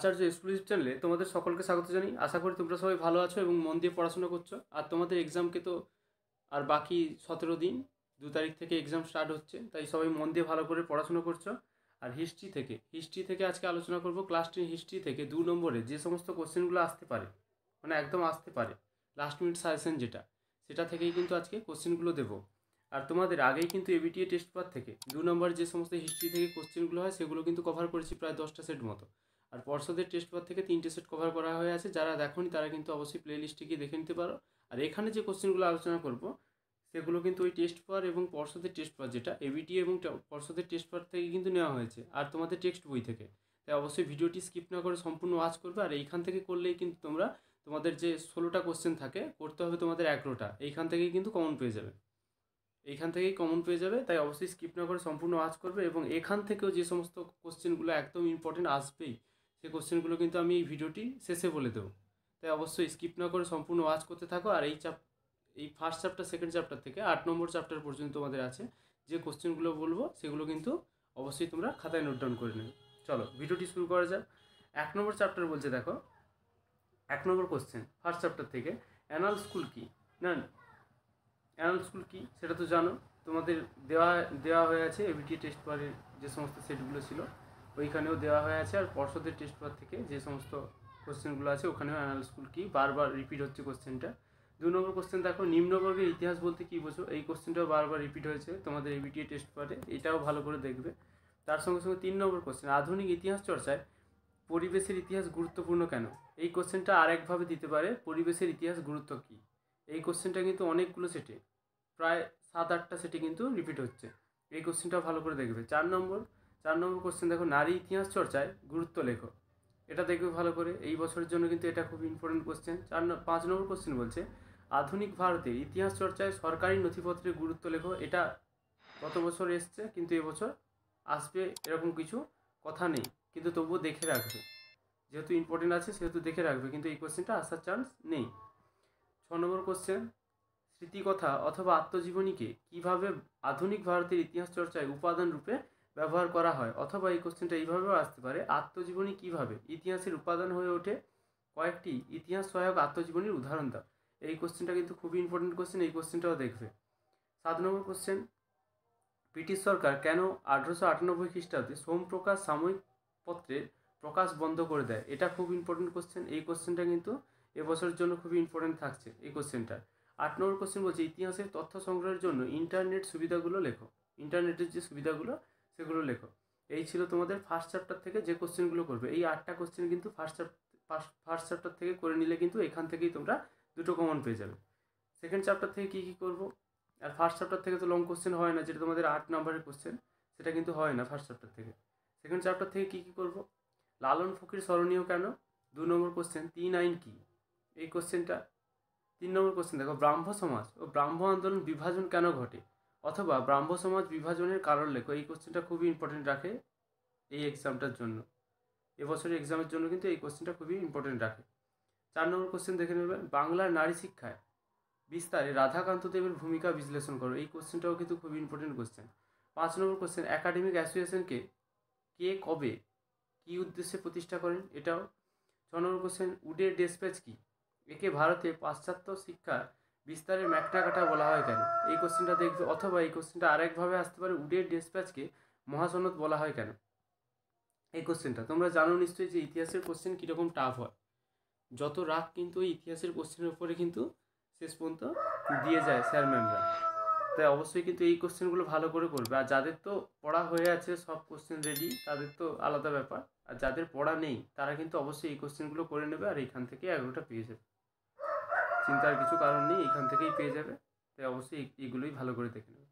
আচার্য exclusive চ্যানেলে তোমাদের সকলকে স্বাগত জানাই। আশা করি তোমরা সবাই ভালো আছো এবং মন দিয়ে পড়াশোনা করছো। আর তোমাদের এক্সামকে তো আর বাকি 17 দিন, 2 তারিখ থেকে এক্সাম স্টার্ট হচ্ছে, তাই সবাই মন দিয়ে ভালো করে পড়াশোনা করছো। আর হিস্ট্রি থেকে আজকে আলোচনা করব। ক্লাস 10 হিস্ট্রি থেকে 2 নম্বরে যে সমস্ত কোশ্চেনগুলো আসতে পারে, মানে একদম আসতে পারে, লাস্ট মিনিট সাজেশন যেটা, সেটা থেকেই কিন্তু আজকে কোশ্চেনগুলো দেবো। আর তোমাদের আগেই কিন্তু এবিটিএ টেস্ট পেপার থেকে 2 নম্বর যে সমস্ত হিস্ট্রি থেকে কোশ্চেনগুলো হয় সেগুলো কিন্তু কভার করেছি প্রায় 10টা সেট মতো। আর পর্ষদের টেস্ট পেপার থেকে 3টে সেট কভার করা হয়ে আছে। যারা দেখোনি তারা কিন্তু অবশ্যই প্লে লিস্টে গিয়ে দেখে নিতে পারো। আর এখানে যে কোশ্চেনগুলো আলোচনা করব সেগুলো কিন্তু ওই টেস্ট পেপার এবং পর্ষদের টেস্ট পেপার, যেটা এবিটি এবং পর্ষদের টেস্ট পেপার থেকে কিন্তু নেওয়া হয়েছে, আর তোমাদের টেক্সট বই থেকে। তাই অবশ্যই ভিডিওটি স্কিপ না করে সম্পূর্ণ ওয়াচ করবে। আর এইখান থেকে করলেই কিন্তু তোমরা তোমাদের যে 16টা কোশ্চেন থাকে করতে হবে তোমাদের 11টা, এইখান থেকেই কিন্তু কমন পেয়ে যাবে। তাই অবশ্যই স্কিপ না করে সম্পূর্ণ ওয়াচ করবে। এবং এখান থেকেও যে সমস্ত কোশ্চেনগুলো একদম ইম্পর্টেন্ট আসবেই, সেই কোশ্চেনগুলো কিন্তু আমি এই ভিডিওটি শেষে বলে দেবো। তাই অবশ্যই স্কিপ না করে সম্পূর্ণ ওয়াচ করতে থাকো। আর এই ফার্স্ট চ্যাপ্টার, সেকেন্ড চ্যাপ্টার থেকে 8 নম্বর চ্যাপ্টার পর্যন্ত তোমাদের আছে, যে কোশ্চেনগুলো বলবো সেগুলো কিন্তু অবশ্যই তোমরা খাতায় নোট ডাউন করে নেবে। চলো ভিডিওটি শুরু করা যাক। 1 নম্বর চ্যাপ্টার বলছে, দেখো 1 নম্বর কোশ্চেন ফার্স্ট চ্যাপ্টার থেকে, অ্যানাল স্কুল কি না। অ্যানাল স্কুল কি সেটা তো জানো, তোমাদের দেওয়া দেওয়া হয়ে আছে। এবিটি টেস্ট পেপারের যে সমস্ত সেটগুলো ছিল ওইখানেও দেওয়া হয়ে আছে। আর পর্ষদের টেস্ট পেপার থেকে যে সমস্ত কোশ্চেনগুলো আছে ওখানেও অ্যানাল স্কুল কি বারবার রিপিট হচ্ছে কোশ্চেনটা। 2 নম্বর কোশ্চেন দেখো, নিম্নবর্গের ইতিহাস বলতে কী বোঝো। এই কোশ্চেনটাও বারবার রিপিট হয়েছে তোমাদের এবিটি টেস্ট পেপারে, এটাও ভালো করে দেখবে। তার সঙ্গে সঙ্গে 3 নম্বর কোশ্চেন, আধুনিক ইতিহাস চর্চায় পরিবেশের ইতিহাস গুরুত্বপূর্ণ কেন। এই কোশ্চেনটা আরেকভাবে দিতে পারে, পরিবেশের ইতিহাস গুরুত্ব কী। এই কোশ্চেনটা কিন্তু অনেকগুলো সেটে, প্রায় 7-8টা সেটে কিন্তু রিপিট হচ্ছে। এই কোশ্চেনটা ভালো করে দেখবে। 4 নম্বর কোশ্চেন দেখো, নারী ইতিহাস চর্চায় গুরুত্ব লেখো। এটা দেখবে ভালো করে, এই বছরের জন্য কিন্তু এটা খুব ইম্পর্টেন্ট কোশ্চেন। 5 নম্বর কোশ্চেন বলছে, আধুনিক ভারতের ইতিহাস চর্চায় সরকারি নথিপত্রের গুরুত্ব লেখো। এটা গত বছর এসছে, কিন্তু এবছর আসবে এরকম কিছু কথা নেই, কিন্তু তবুও দেখে রাখবে, যেহেতু ইম্পর্টেন্ট আছে সেহেতু দেখে রাখবে, কিন্তু এই কোশ্চেনটা আসার চান্স নেই। 6 নম্বর কোশ্চেন, স্মৃতিকথা অথবা আত্মজীবনীকে কিভাবে আধুনিক ভারতের ইতিহাস চর্চায় উপাদান রূপে ব্যবহার করা হয়। অথবা এই কোশ্চেনটা এইভাবেও আসতে পারে, আত্মজীবনী কিভাবে ইতিহাসের উপাদান হয়ে ওঠে, কয়েকটি ইতিহাস সহায়ক আত্মজীবনীর উদাহরণ দাও। এই কোশ্চেনটা কিন্তু খুবই ইম্পর্টেন্ট কোশ্চেন, এই কোশ্চেনটাও দেখবে। 7 নম্বর কোশ্চেন, ব্রিটিশ সরকার কেন 1898 খ্রিস্টাব্দে সোমপ্রকাশ সাময়িক পত্রের প্রকাশ বন্ধ করে দেয়। এটা খুব ইম্পর্টেন্ট কোশ্চেন, এই কোশ্চেনটা কিন্তু এবছরের জন্য খুবই ইম্পর্টেন্ট থাকছে এই কোশ্চেনটা। 8 নম্বর কোশ্চেন বলছে, ইতিহাসের তথ্য সংগ্রহের জন্য ইন্টারনেট সুবিধাগুলো লেখো। ইন্টারনেটের যে সুবিধাগুলো সেগুলো লেখো। এই ছিল তোমাদের ফার্স্ট চ্যাপ্টার থেকে যে কোশ্চেনগুলো করবে। এই 8টা কোশ্চেন কিন্তু ফার্স্ট চ্যাপ্টার থেকে করে নিলে কিন্তু এখান থেকেই তোমরা 2টো কমন পেয়ে যাবে। সেকেন্ড চ্যাপ্টার থেকে কী করবো, আর ফার্স্ট চ্যাপ্টার থেকে তো লং কোশ্চেন হয় না, যেটা তোমাদের 8 নম্বরের কোশ্চেন, সেটা কিন্তু হয় না ফার্স্ট চ্যাপ্টার থেকে। সেকেন্ড চ্যাপ্টার থেকে কী করবো, লালন ফকির স্মরণীয় কেন। 2 নম্বর কোশ্চেন, 3 আইন কী। এই কোশ্চেনটা। 3 নম্বর কোশ্চেন দেখো, ব্রাহ্ম সমাজ ও ব্রাহ্ম আন্দোলন বিভাজন কেন ঘটে, অথবা ব্রাহ্ম সমাজ বিভাজনের কারণ লেখো। এই কোশ্চেনটা খুবই ইম্পর্টেন্ট রাখে এই এক্সামটার জন্য, এবছরের এক্সামের জন্য কিন্তু এই কোশ্চেনটা খুবই ইম্পর্টেন্ট রাখে। 4 নম্বর কোশ্চেন দেখে নেবে, বাংলার নারী শিক্ষায় বিস্তারে রাধাকান্ত দেবের ভূমিকা বিশ্লেষণ করো। এই কোশ্চেনটাও কিন্তু খুবই ইম্পর্টেন্ট কোশ্চেন। 5 নম্বর কোশ্চেন, একাডেমিক অ্যাসোসিয়েশনকে কে কবে কী উদ্দেশ্যে প্রতিষ্ঠা করেন। এটাও। 6 নম্বর কোশ্চেন, উডের ডেসপ্যাচ কি। একে ভারতে পাশ্চাত্য শিক্ষার বিস্তারের ম্যাগনা কাটা বলা হয় কেন। এই কোশ্চেনটা দেখবে। অথবা এই কোশ্চেনটা আরেকভাবে আসতে পারে, উডের ডেসপ্যাচকে মহাসনদ বলা হয় কেন। এই কোশ্চেনটা তোমরা জানো নিশ্চয়ই যে ইতিহাসের কোশ্চেন কীরকম টাফ হয়, যত রাগ কিন্তু এই ইতিহাসের কোশ্চেনের উপরে কিন্তু শেষ পর্যন্ত দিয়ে যায় স্যার ম্যামরা। তাই অবশ্যই কিন্তু এই কোশ্চেনগুলো ভালো করে করবে। আর যাদের তো পড়া হয়ে আছে, সব কোশ্চেন রেডি, তাদের তো আলাদা ব্যাপার। আর যাদের পড়া নেই তারা কিন্তু অবশ্যই এই কোশ্চেনগুলো করে নেবে, আর এইখান থেকে 11টা পেয়ে যাবে। চিন্তার কিছু কারণ নেই, এইখান থেকেই পেয়ে যাবে। তাই অবশ্যই এইগুলোই ভালো করে দেখে নেবে।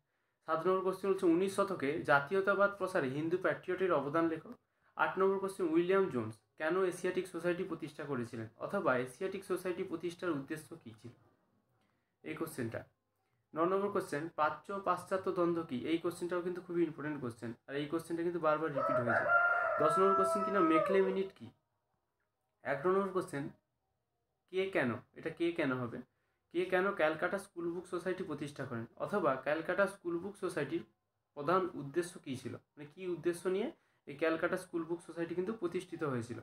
7 নম্বর কোশ্চেন হচ্ছে, 19 শতকে জাতীয়তাবাদ প্রসারে হিন্দু প্যাট্রিয়টের অবদান লেখো। 8 নম্বর কোশ্চেন, উইলিয়াম জোন্স কেন এশিয়াটিক সোসাইটি প্রতিষ্ঠা করেছিলেন, অথবা এশিয়াটিক সোসাইটি প্রতিষ্ঠার উদ্দেশ্য কী ছিল। এই কোশ্চেনটা। 9 নম্বর কোশ্চেন, প্রাচ্য পাশ্চাত্য দ্বন্দ্ব কী। এই কোশ্চেনটাও কিন্তু খুবই ইম্পর্টেন্ট কোশ্চেন, আর এই কোশ্চেনটা কিন্তু বারবার রিপিট হয়ে যায়। 10 নম্বর কোশ্চেন কিনা, মেকলে মিনিট কী। 11 নম্বর কোশ্চেন, কে কেন। এটা কে কেন হবে, কে কেন ক্যালকাটা স্কুল বুক সোসাইটি প্রতিষ্ঠা করেন, অথবা ক্যালকাটা স্কুল বুক সোসাইটির প্রধান উদ্দেশ্য কী ছিল, মানে কী উদ্দেশ্য নিয়ে এই ক্যালকাটা স্কুল বুক সোসাইটি কিন্তু প্রতিষ্ঠিত হয়েছিল।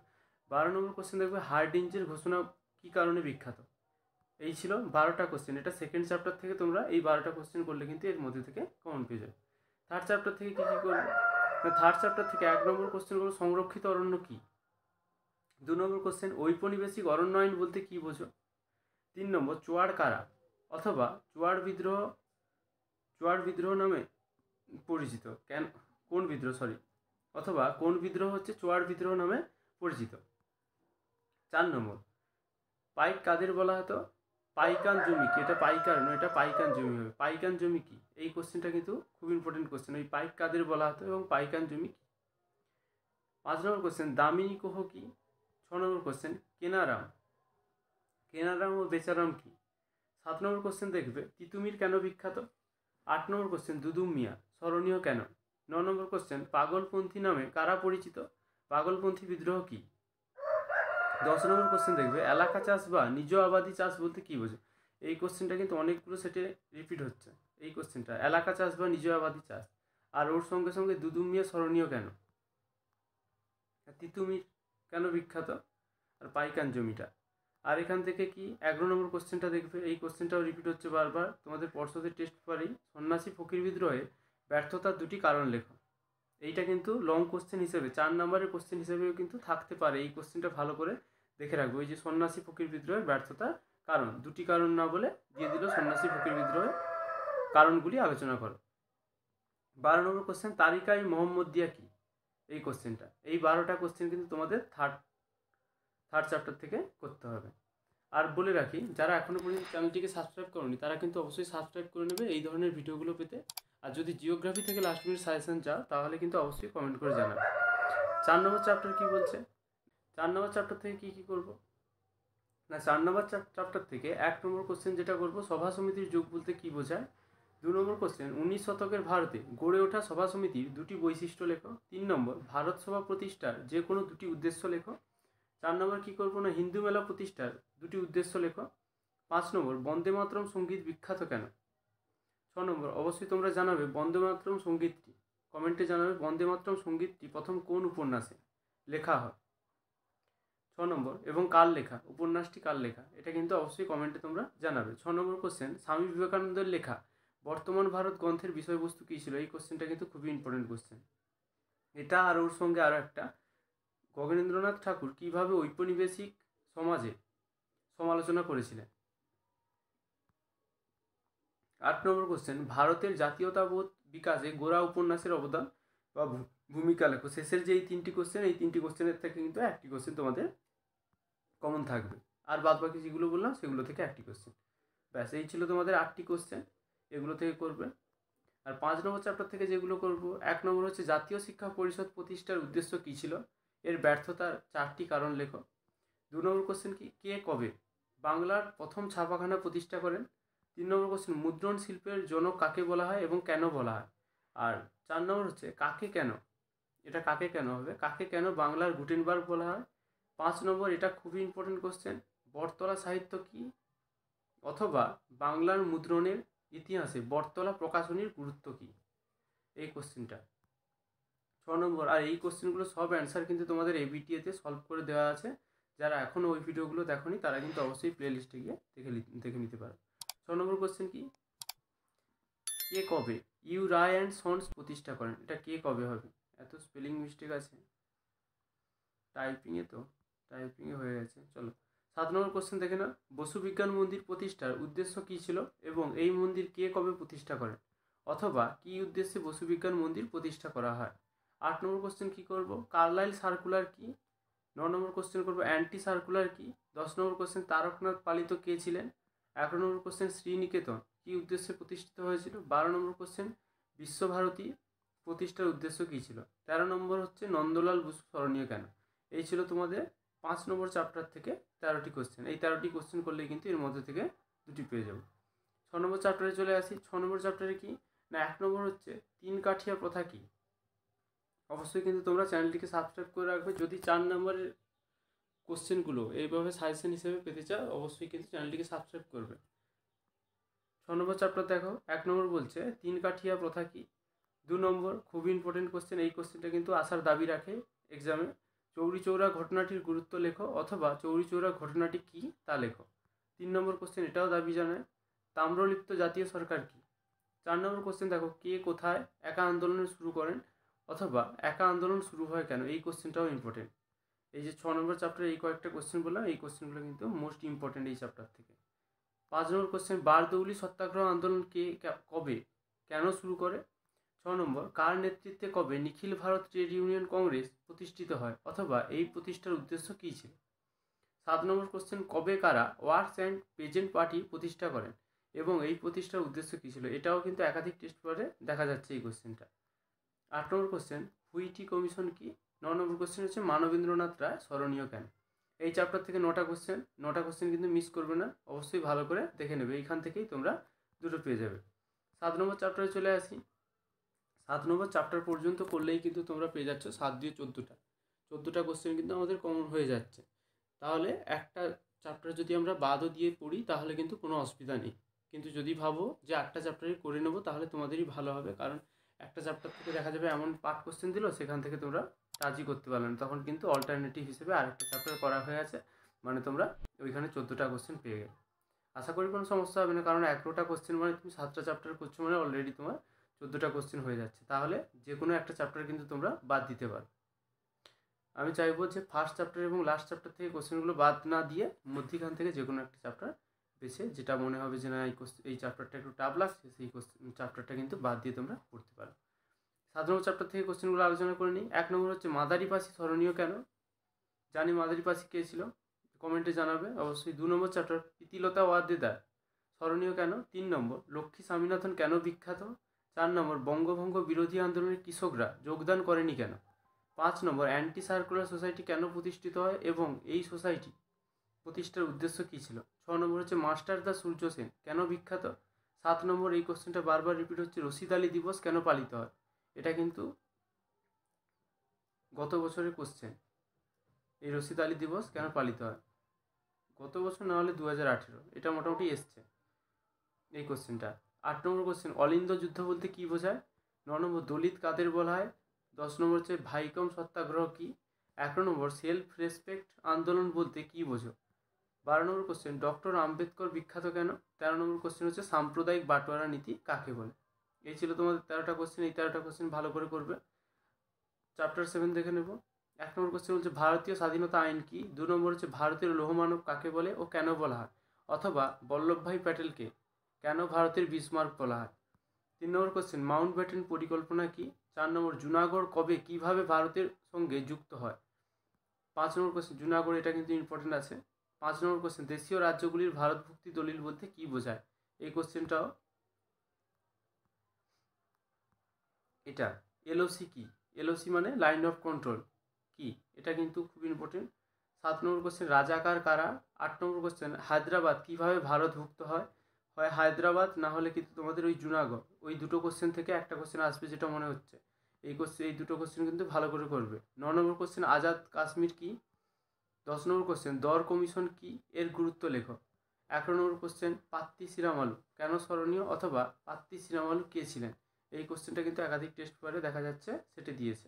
12 নম্বর কোশ্চেন দেখবে হার্ডিঞ্জের ঘোষণা কী কারণে বিখ্যাত। এই ছিল 12টা কোশ্চেন। এটা সেকেন্ড চ্যাপ্টার থেকে তোমরা এই 12টা কোশ্চেন করলে কিন্তু এর মধ্যে থেকে কমন পেয়ে যাবে। থার্ড চ্যাপ্টার থেকে কী কী করবে, থার্ড চ্যাপ্টার থেকে 1 নম্বর কোশ্চেন করবো সংরক্ষিত অরণ্য কী। 2 নম্বর কোশ্চেন ঔপনিবেশিক অরণ্য আইন বলতে কী বোঝো। 3 নম্বর চোয়ার কারা অথবা চোয়ার বিদ্রোহ নামে পরিচিত কেন, কোন বিদ্রোহ অথবা কোন বিদ্রোহ হচ্ছে চোয়ার বিদ্রোহ নামে পরিচিত। 4 নম্বর পাইক কাদের বলা হতো, পাইকান জমি কি, এটা পাইকার নয়, এটা পাইকান জমি হবে। পাইকান জমি কি, এই কোশ্চেনটা কিন্তু খুব ইম্পর্টেন্ট কোশ্চেন, ওই পাইক কাদের বলা হতো এবং পাইকান জমি কি। 5 নম্বর কোশ্চেন দামিনী কোহ কি। 6 নম্বর কোশ্চেন কেনারাম ও বেচারাম কি। 7 নম্বর কোশ্চেন দেখবে তিতুমির কেন বিখ্যাত। 8 নম্বর কোশ্চেন দুদুম মিয়া স্মরণীয় কেন। 9 নম্বর কোশ্চেন পাগলপন্থী নামে কারা পরিচিত, পাগলপন্থী বিদ্রোহ কি। 10 নম্বর কোশ্চেন দেখবে এলাকা চাষ বা নিজ আবাদি চাষ বলতে কী বোঝো। এই কোশ্চেনটা কিন্তু অনেকগুলো সেটে রিপিট হচ্ছে, এই কোশ্চেনটা এলাকা চাষ বা নিজ আবাদি চাষ। আর ওর সঙ্গে সঙ্গে দুদুম মিয়া স্মরণীয় কেন, তিতুমির কেন বিখ্যাত, আর পাইকান জমিটা। আর এখান থেকে কি 11 নম্বর কোশ্চেনটা দেখবে, এই কোশ্চেনটাও রিপিট হচ্ছে বারবার তোমাদের পর্ষদের টেস্ট পেপারেই, সন্ন্যাসী ফকির বিদ্রোহে ব্যর্থতার 2টি কারণ লেখো। এইটা কিন্তু লং কোশ্চেন হিসেবে 4 নম্বরের কোশ্চেন হিসেবেও কিন্তু থাকতে পারে, এই কোশ্চেনটা ভালো করে দেখে রাখবো। ওই যে সন্ন্যাসী ফকির বিদ্রোহের ব্যর্থতার কারণ, 2টি কারণ না বলে দিয়ে দিল সন্ন্যাসী ফকির বিদ্রোহের কারণগুলি আলোচনা করো। 12 নম্বর কোশ্চেন তারিকাই মোহাম্মদিয়া কি, এই কোশ্চেনটা। এই 12টা কোশ্চেন কিন্তু তোমাদের থার্ড চ্যাপ্টার থেকে করতে হবে। আর বলে রাখি যারা এখনও পর্যন্ত চ্যানেলটিকে সাবস্ক্রাইব করোনি তারা কিন্তু অবশ্যই সাবস্ক্রাইব করে নেবে এই ধরনের ভিডিওগুলো পেতে। আর যদি জিওগ্রাফি থেকে লাস্ট মিনিট সাজেশন চাও তাহলে কিন্তু অবশ্যই কমেন্ট করে জানাবে। 4 নম্বর চ্যাপ্টার কী বলছে, 4 নম্বর চ্যাপ্টার থেকে কী করবো না, 4 নম্বর চ্যাপ্টার থেকে 1 নম্বর কোশ্চেন যেটা করবো সভা সমিতির যুগ বলতে কী বোঝায়। 2 নম্বর কোশ্চেন 19 শতকের ভারতে গড়ে ওঠা সভা সমিতির 2টি বৈশিষ্ট্য লেখো। 3 নম্বর ভারত সভা প্রতিষ্ঠার যে কোনো 2টি উদ্দেশ্য লেখো। 4 নম্বর কী করবো না, হিন্দু মেলা প্রতিষ্ঠার 2টি উদ্দেশ্য লেখো। 5 নম্বর বন্দে মাতরম সঙ্গীত বিখ্যাত কেন। 6 নম্বর অবশ্যই তোমরা জানাবে বন্দে মাতরম সঙ্গীতটি, কমেন্টে জানাবে বন্দে মাতরম সঙ্গীতটি প্রথম কোন উপন্যাসে লেখা হয়। 6 নম্বর এবং কার লেখা, উপন্যাসটি কার লেখা, এটা কিন্তু অবশ্যই কমেন্টে তোমরা জানাবে। 6 নম্বর কোশ্চেন স্বামী বিবেকানন্দের লেখা বর্তমান ভারত গ্রন্থের বিষয়বস্তু কী ছিল, এই কোশ্চেনটা কিন্তু খুবই ইম্পর্টেন্ট কোশ্চেন এটা। আর ওর সঙ্গে আরও একটা, গগনেন্দ্রনাথ ঠাকুর কীভাবে ঔপনিবেশিক সমাজে সমালোচনা করেছিলেন। 8 নম্বর কোশ্চেন ভারতের জাতীয়তাবোধ বিকাশে গোরা উপন্যাসের অবদান বা ভূমিকা লেখো। শেষের যে এই 3টি কোশ্চেন, এই 3টি কোশ্চেনের থেকে কিন্তু একটি কোশ্চেন তোমাদের কমন থাকবে, আর বাদ বাকি যেগুলো বললাম সেগুলো থেকে একটি কোশ্চেন। ব্যাস এই ছিল তোমাদের 8টি কোশ্চেন, এগুলো থেকে করবে। আর 5 নম্বর চ্যাপ্টার থেকে যেগুলো করব, 1 নম্বর হচ্ছে জাতীয় শিক্ষা পরিষদ প্রতিষ্ঠার উদ্দেশ্য কী ছিল, এর ব্যর্থতার 4টি কারণ লেখো। 2 নম্বর কোশ্চেন কি কে কবে বাংলার প্রথম ছাপাখানা প্রতিষ্ঠা করেন। 3 নম্বর কোশ্চেন মুদ্রণ শিল্পের জনক কাকে বলা হয় এবং কেন বলা হয়। আর 4 নম্বর হচ্ছে কাকে কেন, এটা কাকে কেন হবে, কাকে কেন বাংলার গুটেনবার্গ বলা হয়। 5 নম্বর এটা খুবই ইম্পর্টেন্ট কোশ্চেন, বটতলা সাহিত্য কি অথবা বাংলার মুদ্রণের ইতিহাসে বটতলা প্রকাশনীর গুরুত্ব কী, এই কোশ্চেনটা 6 নম্বর। আর এই কোশ্চেনগুলো সব অ্যান্সার কিন্তু তোমাদের এবিটিএতে সলভ করে দেওয়া আছে, যারা এখনও ওই ভিডিওগুলো দেখোনি তারা কিন্তু অবশ্যই প্লে লিস্টে গিয়ে দেখে নিতে পারো। 6 নম্বর কোশ্চেন কি কে কবে ইউ রায় অ্যান্ড সন্স প্রতিষ্ঠা করেন, এটা কে কবে হবে, এত স্পেলিং মিস্টেক আছে টাইপিংয়ে হয়ে গেছে। চলো 7 নম্বর কোশ্চেন দেখে না, বসু বিজ্ঞান মন্দির প্রতিষ্ঠার উদ্দেশ্য কী ছিল এবং এই মন্দির কে কবে প্রতিষ্ঠা করেন অথবা কী উদ্দেশ্যে বসু বিজ্ঞান মন্দির প্রতিষ্ঠা করা হয়। 8 নম্বর কোশ্চেন কী করব, কার্লাইল সার্কুলার কি। 9 নম্বর কোশ্চেন করব অ্যান্টি সার্কুলার কি। 10 নম্বর কোশ্চেন তারকনাথ পালিত কে ছিলেন। 11 নম্বর কোশ্চেন শ্রীনিকেতন কী উদ্দেশ্যে প্রতিষ্ঠিত হয়েছিল। 12 নম্বর কোশ্চেন বিশ্বভারতী প্রতিষ্ঠার উদ্দেশ্য কী ছিল। 13 নম্বর হচ্ছে নন্দলাল বসু স্মরণীয় কেন। এই ছিল তোমাদের 5 নম্বর চ্যাপ্টার থেকে 13টি কোশ্চেন। এই 13টি কোশ্চেন করলেই কিন্তু এর মধ্যে থেকে 2টি পেয়ে যাবো। 6 নম্বর চ্যাপ্টারে চলে আসি। 6 নম্বর চ্যাপ্টারে কি না, 1 নম্বর হচ্ছে 3 কাঠিয়া প্রথা কী। অবশ্যই কিন্তু তোমরা চ্যানেলটিকে সাবস্ক্রাইব করে রাখবে যদি 4 নম্বরের কোশ্চেনগুলো এইভাবে সাজেশন হিসেবে পেতে চাও, অবশ্যই কিন্তু চ্যানেলটিকে সাবস্ক্রাইব করবে। 6 নম্বর চ্যাপ্টার দেখো, 1 নম্বর বলছে 3 কাঠিয়া প্রথা কী। 2 নম্বর খুবই ইম্পর্টেন্ট কোশ্চেন, এই কোশ্চেনটা কিন্তু আসার দাবি রাখে এক্সামে, চৌরি চৌরা ঘটনাটির গুরুত্ব লেখো অথবা চৌরি চৌরা ঘটনাটি কী তা লেখো। 3 নম্বর কোশ্চেন, এটাও দাবি জানায় তাম্রলিপ্ত জাতীয় সরকার কী। 4 নম্বর কোশ্চেন দেখো, কে কোথায় একা আন্দোলন শুরু করেন অথবা একা আন্দোলন শুরু হয় কেন, এই কোশ্চেনটাও ইম্পর্টেন্ট। এই যে 6 নম্বর চ্যাপ্টারে এই কয়েকটা কোশ্চেন বললাম, এই কোশ্চেনগুলো কিন্তু মোস্ট ইম্পর্টেন্ট এই চ্যাপ্টার থেকে। 5 নম্বর কোশ্চেন, বারদৌলি সত্যাগ্রহ আন্দোলন কে কবে কেন শুরু করে। 6 নম্বর, কার নেতৃত্বে কবে নিখিল ভারত ট্রেড ইউনিয়ন কংগ্রেস প্রতিষ্ঠিত হয় অথবা এই প্রতিষ্ঠার উদ্দেশ্য কী ছিল। 7 নম্বর কোশ্চেন, কবে কারা ওয়ার্কস অ্যান্ড পেজেন্ট পার্টি প্রতিষ্ঠা করেন এবং এই প্রতিষ্ঠার উদ্দেশ্য কী ছিল, এটাও কিন্তু একাধিক টেস্ট পেপারে দেখা যাচ্ছে এই কোশ্চেনটা। 8 নম্বর কোশ্চেন, হুইটি কমিশন কি। 9 নম্বর কোশ্চেন হচ্ছে মানবেন্দ্রনাথ রায় স্মরণীয় কেন। এই চ্যাপ্টার থেকে 9টা কোশ্চেন কিন্তু মিস করবে না, অবশ্যই ভালো করে দেখে নেবে, এইখান থেকেই তোমরা দুটো পেয়ে যাবে। 7 নম্বর চ্যাপ্টারে চলে আসি। 7 নম্বর চ্যাপ্টার পর্যন্ত করলেই কিন্তু তোমরা পেয়ে যাচ্ছ 7 দিয়ে 14টা কোশ্চেন কিন্তু আমাদের কমন হয়ে যাচ্ছে। তাহলে একটা চ্যাপ্টার যদি আমরা বাদও দিয়ে পড়ি তাহলে কিন্তু কোনো অসুবিধা নেই, কিন্তু যদি ভাবো যে 8টা চ্যাপ্টারই করে নেবো তাহলে তোমাদেরই ভালো হবে, কারণ একটা চ্যাপ্টার থেকে দেখা যাবে এমন পার্ট কোশ্চেন দিল সেখান থেকে তোমরা টাচই করতে পারলে না, তখন কিন্তু অল্টারনেটিভ হিসেবে আরেকটা চ্যাপ্টার করা হয়ে আছে, মানে তোমরা ওইখানে 14টা কোশ্চেন পেয়ে গেলে। আশা করি কোনো সমস্যা হবে না, কারণ 11টা কোশ্চেন মানে তুমি 7টা চ্যাপ্টার করছো মানে অলরেডি তোমার 14টা কোশ্চেন হয়ে যাচ্ছে, তাহলে যে কোনো একটা চ্যাপ্টার কিন্তু তোমরা বাদ দিতে পারো। আমি চাইবো যে ফার্স্ট চ্যাপ্টার এবং লাস্ট চ্যাপ্টার থেকে কোশ্চেনগুলো বাদ না দিয়ে মধ্যিখান থেকে যে কোনো একটা চ্যাপ্টার বেছে যেটা মনে হবে যে না এই চ্যাপ্টারটা একটু টাফ লাগছে সেই চ্যাপ্টারটা কিন্তু বাদ দিয়ে তোমরা পড়তে পারো। 7 নম্বর চ্যাপ্টার থেকে কোশ্চেনগুলো আলোচনা করে নিই। 1 নম্বর হচ্ছে মাদারিপাসি স্মরণীয় কেন। জানি মাদারিপাসি কে ছিল, কমেন্টে জানাবে অবশ্যই। 2 নম্বর চ্যাপ্টার প্রীতিলতা ওয়াদ্দেদার স্মরণীয় কেন। 3 নম্বর লক্ষ্মী স্বামীনাথন কেন বিখ্যাত। 4 নম্বর বঙ্গভঙ্গ বিরোধী আন্দোলনের কৃষকরা যোগদান করেনি কেন। 5 নম্বর অ্যান্টি সার্কুলার সোসাইটি কেন প্রতিষ্ঠিত হয় এবং এই সোসাইটি প্রতিষ্ঠার উদ্দেশ্য কী ছিল। 6 নম্বর হচ্ছে মাস্টার দা সূর্য সেন কেন বিখ্যাত। 7 নম্বর, এই কোশ্চেনটা বারবার রিপিট হচ্ছে, রশিদ আলী দিবস কেন পালিত হয়। এটা কিন্তু গত বছরের কোশ্চেন, এই রশিদ আলী দিবস কেন পালিত হয়, গত বছর না হলে 2018, এটা মোটামুটি এসছে এই কোশ্চেনটা। 8 নম্বর কোশ্চেন, অলিন্দ যুদ্ধ বলতে কী বোঝায়। 9 নম্বর, দলিত কাদের বলা হয়। 10 নম্বর হচ্ছে ভাইকম সত্যাগ্রহ কী। 11 নম্বর, সেলফ রেসপেক্ট আন্দোলন বলতে কী বোঝো। 12 নম্বর কোশ্চেন, ডক্টর আম্বেদকর বিখ্যাত কেন। 13 নম্বর কোশ্চেন হচ্ছে সাম্প্রদায়িক বাটোয়ারা নীতি কাকে বলে। এই ছিল তোমাদের 13টা কোশ্চেন, এই 13টা কোশ্চেন ভালো করে করবে। চ্যাপ্টার 7 দেখে নেব। 1 নম্বর কোশ্চেন হচ্ছে ভারতীয় স্বাধীনতা আইন কি। 2 নম্বর হচ্ছে ভারতের লৌহমানব কাকে বলে ও কেন বলা হয়, অথবা বল্লভভাই প্যাটেলকে কেন ভারতের বিসমার্ক বলা হয়। 3 নম্বর কোশ্চেন, মাউন্ট ব্যাটেন পরিকল্পনা কি। 4 নম্বর, জুনাগড় কবে কিভাবে ভারতের সঙ্গে যুক্ত হয়। 5 নম্বর কোশ্চেন, জুনাগড় এটা কিন্তু ইম্পর্টেন্ট আছে। 5 নম্বর কোশ্চেন, দেশীয় রাজ্যগুলির ভারতভুক্তি দলিল বলতে কী বোঝায়। এই কোশ্চেনটাও এটা। এলওসি কি। এলওসি মানে লাইন অফ কন্ট্রোল কি, এটা কিন্তু খুব ইম্পর্টেন্ট। 7 নম্বর কোশ্চেন, রাজাকার কারা। 8 নম্বর কোশ্চেন, হায়দ্রাবাদ কিভাবে ভারতভুক্ত হয়। হয় হায়দ্রাবাদ না হলে কিন্তু তোমাদের ওই জুনাগড়, ওই দুটো কোশ্চেন থেকে একটা কোশ্চেন আসবে যেটা মনে হচ্ছে। এই দুটো কোশ্চেন কিন্তু ভালো করে করবে। 9 নম্বর কোশ্চেন, আজাদ কাশ্মীর কি। 10 নম্বর কোশ্চেন, দর কমিশন কি, এর গুরুত্ব লেখো। 11 নম্বর কোশ্চেন, পাত্তি শ্রীরামালু কেন স্মরণীয় অথবা পাত্তি শ্রীরামালু কে ছিলেন। এই কোশ্চেনটা কিন্তু একাধিক টেস্ট পেপারে দেখা যাচ্ছে সেটা দিয়েছে।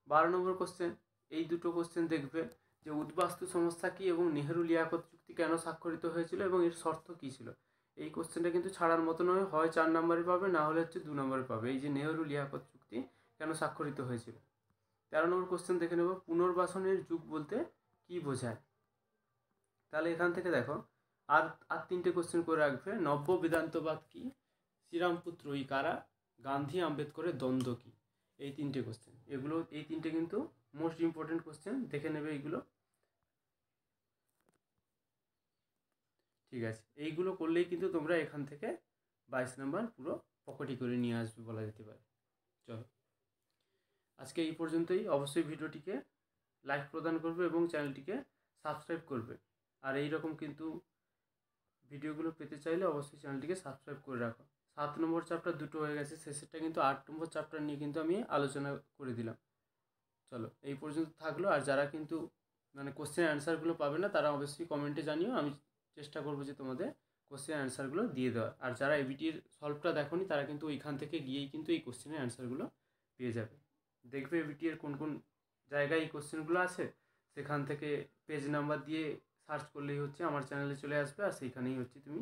12 নম্বর কোশ্চেন, এই দুটো কোশ্চেন দেখবে যে উদ্বাস্তু সংস্থা কী এবং নেহেরু লিয়াকত চুক্তি কেন স্বাক্ষরিত হয়েছিল এবং এর শর্ত কী ছিল। এই কোশ্চেনটা কিন্তু ছাড়ার মতো নয়, হয় 4 নম্বরে পাবে না হলে হচ্ছে 2 নম্বরে পাবে, এই যে নেহেরু লিয়াকত চুক্তি কেন স্বাক্ষরিত হয়েছিল। 13 নম্বর কোশ্চেন দেখে নেব, পুনর্বাসনের যুগ বলতে কী বোঝায়। তাহলে এখান থেকে দেখো আর 3টে কোশ্চেন করে রাখবে। নব্য বেদান্তবাদ কী, শ্রীরামপুত্র ই কারা, গান্ধী আম্বেদকরের দ্বন্দ্ব কী। এই 3টে কোশ্চেন, এই 3টে কিন্তু মোস্ট ইম্পর্টেন্ট কোশ্চেন, দেখে নেবে এইগুলো। ঠিক আছে, এইগুলো করলেই কিন্তু তোমরা এখান থেকে 22 নম্বর পুরো পকেটই করে নিয়ে আসবে বলা যেতে পারে। চলো আজকে এই পর্যন্তই। অবশ্যই ভিডিওটিকে লাইক প্রদান করবে এবং চ্যানেলটিকে সাবস্ক্রাইব করবে। আর এই রকম কিন্তু ভিডিওগুলো পেতে চাইলে অবশ্যই চ্যানেলটিকে সাবস্ক্রাইব করে রাখো। 7 নম্বর চ্যাপ্টার দুটো হয়ে গেছে, শেষেরটা কিন্তু 8 নম্বর চ্যাপ্টার নিয়ে কিন্তু আমি আলোচনা করে দিলাম। চলো এই পর্যন্ত থাকলো। আর যারা কিন্তু মানে কোশ্চেন অ্যান্সারগুলো পাবে না তারা অবশ্যই কমেন্টে জানিও, আমি চেষ্টা করবো যে তোমাদের কোশ্চেন অ্যান্সারগুলো দিয়ে দেওয়া। আর যারা এবিটির সলভটা দেখোনি তারা কিন্তু ওইখান থেকে গিয়েই কিন্তু এই কোশ্চেনের অ্যান্সারগুলো পেয়ে যাবে। দেখবে এবিটির কোন কোন জায়গায় এই কোশ্চেনগুলো আছে, সেখান থেকে পেজ নাম্বার দিয়ে সার্চ করলেই হচ্ছে আমার চ্যানেলে চলে আসবে, আর সেইখানেই হচ্ছে তুমি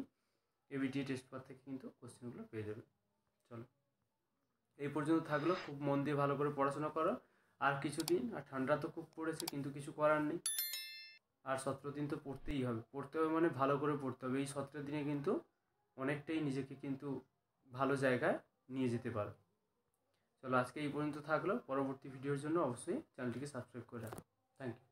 এবিটিএ টেস্ট পেপার থেকে কিন্তু কোশ্চেনগুলো পেয়ে যাবে। চলো, এই পর্যন্ত থাকলো। খুব মন দিয়ে ভালো করে পড়াশোনা করো আর কিছুদিন। আর ঠান্ডা তো খুব পড়েছে, কিন্তু কিছু করার নেই। আর 17 দিন তো পড়তেই হবে, পড়তে হবে মানে ভালো করে পড়তে হবে। এই 17 দিনে কিন্তু অনেকটাই নিজেকে কিন্তু ভালো জায়গায় নিয়ে যেতে পারো। চলো, আজকে এই পর্যন্ত থাকলো। পরবর্তী ভিডিওর জন্য অবশ্যই চ্যানেলটিকে সাবস্ক্রাইব করে রাখো। Thank you.